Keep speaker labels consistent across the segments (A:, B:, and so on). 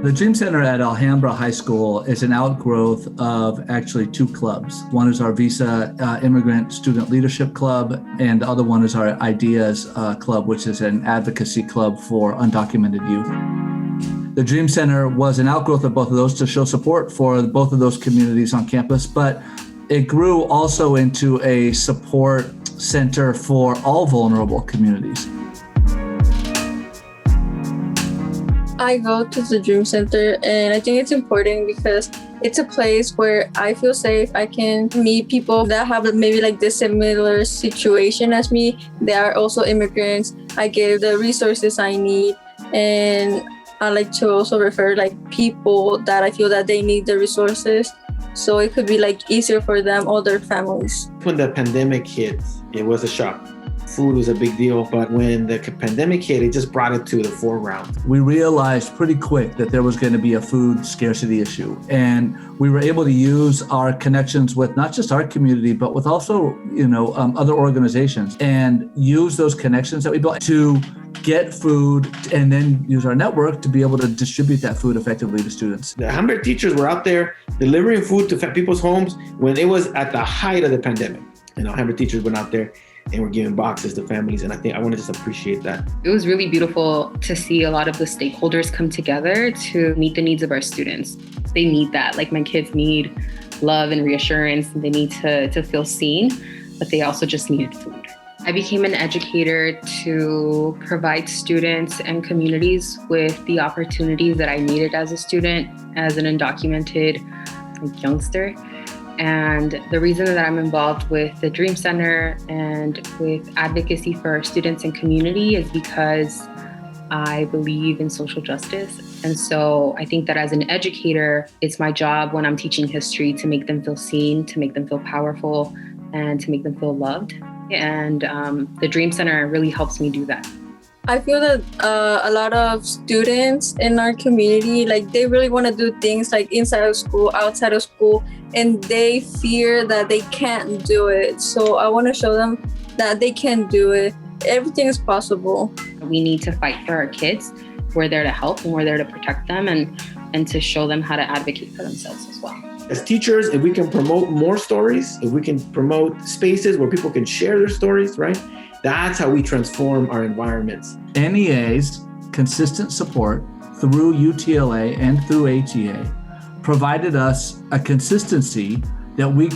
A: The Dream Center at Alhambra High School is an outgrowth of actually two clubs. One is our Visa Immigrant Student Leadership Club, and the other one is our Ideas Club, which is an advocacy club for undocumented youth. The Dream Center was an outgrowth of both of those to show support for both of those communities on campus, but it grew also into a support center for all vulnerable communities.
B: I go to the Dream Center and I think it's important because it's a place where I feel safe. I can meet people that have maybe like this similar situation as me. They are also immigrants. I get the resources I need, and I like to also refer like people that I feel that they need the resources. So it could be like easier for them or their families.
C: When the pandemic hit, it was a shock. Food was a big deal, but when the pandemic hit, it just brought it to the foreground.
A: We realized pretty quick that there was going to be a food scarcity issue, and we were able to use our connections with not just our community, but with also, other organizations, and use those connections that we built to get food, and then use our network to be able to distribute that food effectively to students.
C: The Alhambra teachers were out there delivering food to people's homes when it was at the height of the pandemic. And Alhambra teachers went out there and we're giving boxes to families. And I think I want to just appreciate that.
D: It was really beautiful to see a lot of the stakeholders come together to meet the needs of our students. They need that. Like, my kids need love and reassurance, and they need to feel seen, but they also just needed food. I became an educator to provide students and communities with the opportunities that I needed as a student, as an undocumented youngster. And the reason that I'm involved with the Dream Center and with advocacy for our students and community is because I believe in social justice. And so I think that as an educator, it's my job when I'm teaching history to make them feel seen, to make them feel powerful, and to make them feel loved. And the Dream Center really helps me do that.
B: I feel that a lot of students in our community, like, they really want to do things like inside of school, outside of school, and they fear that they can't do it. So I want to show them that they can do it. Everything is possible.
D: We need to fight for our kids. We're there to help, and we're there to protect them, and to show them how to advocate for themselves as well.
C: As teachers, if we can promote more stories, if we can promote spaces where people can share their stories, right? That's how we transform our environments.
A: NEA's consistent support through UTLA and through ATA provided us a consistency that we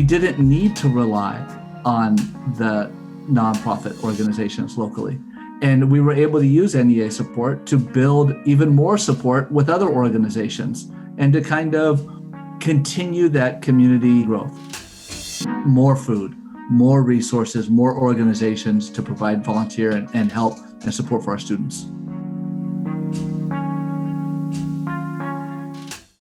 A: didn't need to rely on the nonprofit organizations locally. And we were able to use NEA support to build even more support with other organizations and to kind of continue that community growth. More food, more resources, more organizations to provide volunteer and help and support for our students.